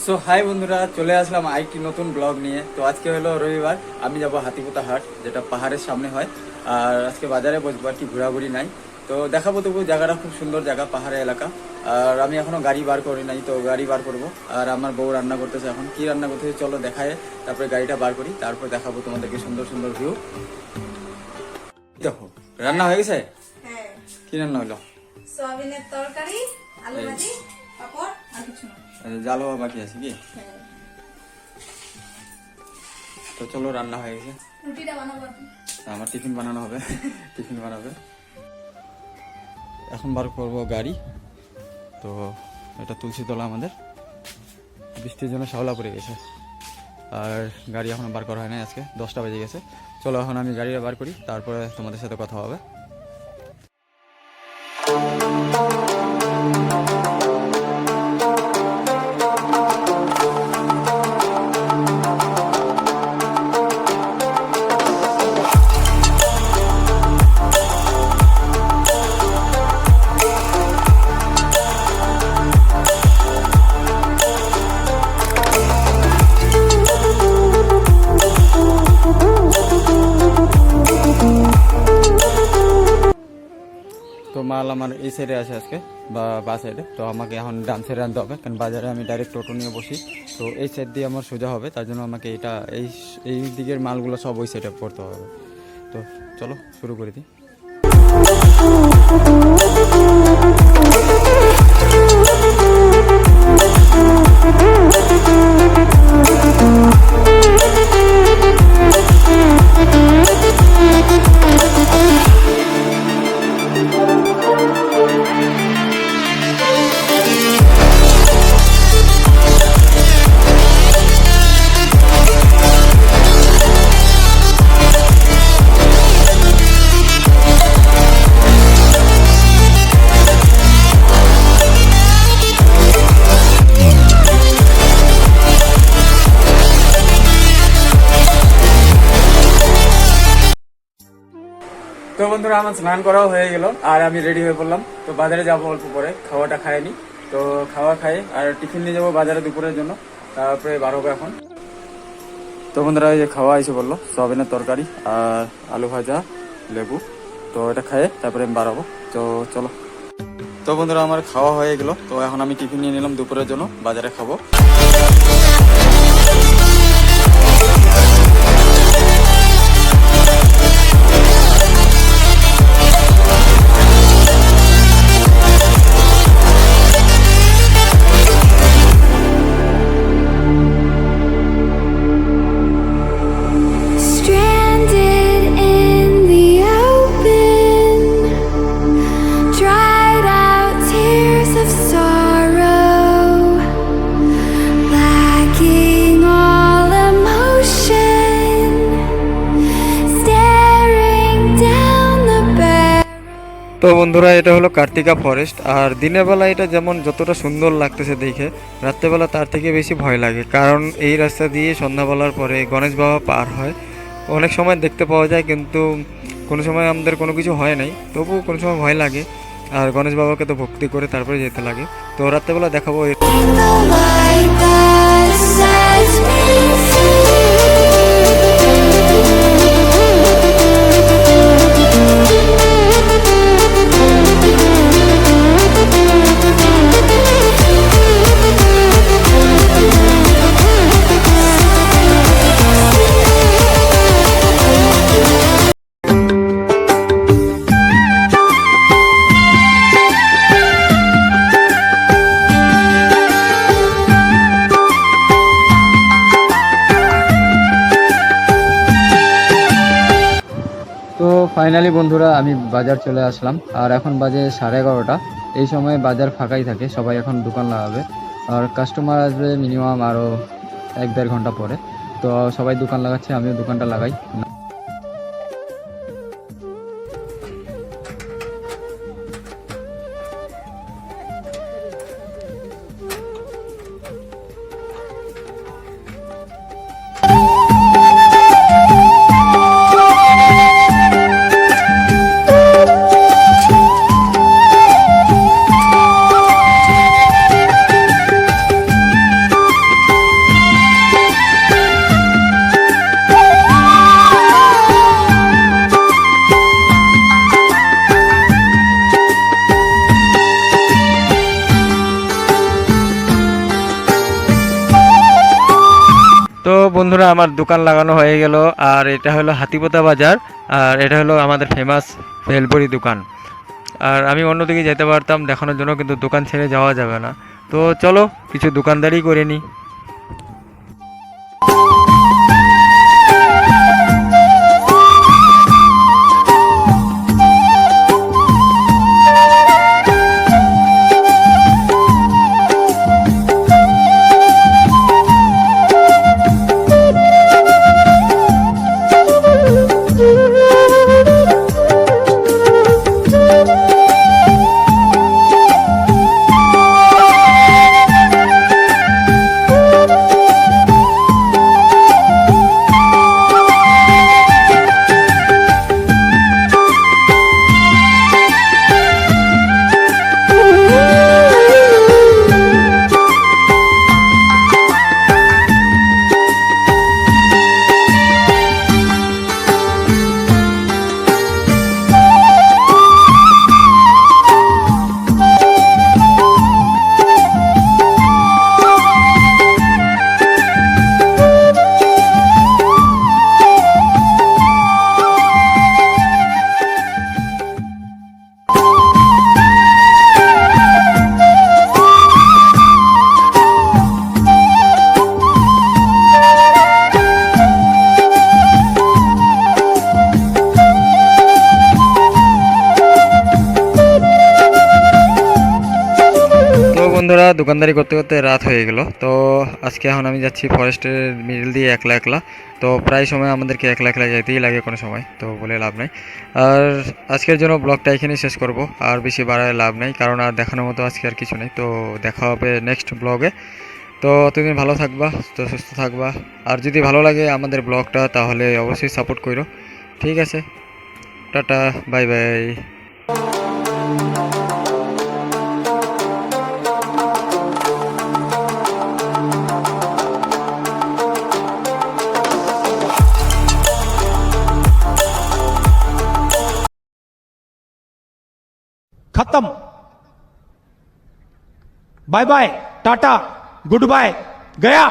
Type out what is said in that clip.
So high বন্ধুরা, চলে আসলাম আরেকটি নতুন ব্লগ নিয়ে। তো আজকে হলো রবিবার, আমি যাব হাতিপোতা হাট, যেটা পাহাড়ের সামনে হয়। আর আজকে বাজারে বসবো, আর কি ঘোরাঘুরি নাই। তো দেখাবো, তবু জায়গাটা খুব সুন্দর জায়গা, পাহাড়ি এলাকা। আর আমি এখনো গাড়ি বার করি নাই, তো গাড়ি বার করব। আর আমার বউ রান্না করতেছে, এখন কি রান্না করতেছে চলো দেখায়, তারপরে গাড়িটা বার করি, তারপর দেখাবো তোমাদেরকে সুন্দর সুন্দর ভিউ। দেখো রান্না হয়ে গেছে। হ্যাঁ, কি রান্না হলো? সয়াবিনের তরকারি, আলু ভাজি, পাপড় আর কিছু না। জাল হওয়া বাকি আছে কি? হ্যাঁ, তো চলো, রান্না হয়ে গেছে। রুটিটা বানাবো এখন। আমার টিফিন বানানো হবে, টিফিন বানাবে। এখন বার করবো গাড়ি। তো এটা তুলসীতলা আমাদের, বৃষ্টির জন্য শ্যাওলা পড়ে গেছে। আর গাড়ি এখনো বার করা হয় না, আজকে 10টা বেজে গেছে। চলো এখন আমি গাড়িটা বার করি, তারপরে তোমাদের সাথে কথা হবে। তো মাল আমার এই সাইডে আছে আজকে, বা সাইডে। তো আমাকে এখন ডান সাইডে আনতে হবে, কারণ বাজারে আমি ডাইরেক্ট টোটো নিয়ে বসি। তো এই সাইড দিয়ে আমার সোজা হবে, তার জন্য আমাকে এই দিকের মালগুলো সব ওই সাইডে করতে হবে। তো চলো শুরু করে দিই। তো বন্ধুরা, আমার স্নান করাও হয়ে গেল, আর আমি রেডি হয়ে পড়লাম। তো বাজারে যাবো অল্প পরে, খাওয়াটা খাইনি। তো খাওয়া খাই আর টিফিন নিয়ে যাবো বাজারে দুপুরের জন্য, তারপরে বার হবো এখন। তো বন্ধুরা, এই যে খাওয়া এসে বললো, সয়াবিনের তরকারি আর আলু ভাজা, লেবু। তো এটা খাইয়ে তারপরে আমি বার হবো। তো চলো। তো বন্ধুরা, আমার খাওয়া হয়ে গেল। তো এখন আমি টিফিন নিয়ে নিলাম দুপুরের জন্য, বাজারে খাবো। Stranded in the open, dried out tears of sorrow, lacking all emotion, staring down the barrel. তো বন্ধুরা, এটা হলো কার্তিকা ফরেস্ট। আর দিনের বেলা এটা যেমন যতটা সুন্দর লাগতেছে দেখে, রাত্রেবেলা তার থেকে বেশি ভয় লাগে। কারণ এই রাস্তা দিয়ে সন্ধ্যাবেলার পরে গণেশ বাবা পার হয়। অনেক সময় দেখতে পাওয়া যায়, কিন্তু কোনো সময় আমাদের কোনো কিছু হয় নাই, তবু কোনো সময় ভয় লাগে। আর গণেশ বাবাকে তো ভক্তি করে তারপরে যেতে লাগে। তো রাত্রেবেলা দেখাবো। The light that sets me তো ফাইনালি বন্ধুরা, আমি বাজার চলে আসলাম। আর এখন বাজে 11:30। এই সময় বাজার ফাঁকাই থাকে, সবাই এখন দোকান লাগাবে। আর কাস্টমার আসবে মিনিমাম আরও 1-1.5 ঘন্টা পরে। তো সবাই দোকান লাগাচ্ছে, আমিও দোকানটা লাগাই। তো বন্ধুরা আমার দোকান লাগানো হয়ে গেল, আর এটা হলো হাতিপোতা বাজার, আর এটা হলো আমাদের ফেমাস ভেলপুরি দোকান। আর আমি অন্যদিকে যেতে পারতাম দেখানোর জন্য, কিন্তু দোকান ছেড়ে যাওয়া যাবে না। তো চলো কিছু দোকানদারি করে নিই। বন্ধুরা দোকানদারি করতে করতে রাত হয়ে গেল। তো আজকে এখন আমি যাচ্ছি ফরেস্টের মিডল দিয়ে একলা একলা। তো প্রায় সময় আমাদেরকে একলা একলা যেতেই লাগে কোনো সময়, তো বলে লাভ নাই। আর আজকের জন্য ব্লগটা এখানেই শেষ করব, আর বেশি বাড়ায় লাভ নাই, কারণ আর দেখানোর মতো আজকে আর কিছু নেই। তো দেখা হবে নেক্সট ব্লগে। তো তুমি ভালো থাকবা, তো সুস্থ থাকবা, আর যদি ভালো লাগে আমাদের ব্লগটা তাহলে অবশ্যই সাপোর্ট করো। ঠিক আছে, টাটা, বাই বাই। खत्म। Bye bye, tata, goodbye, गया।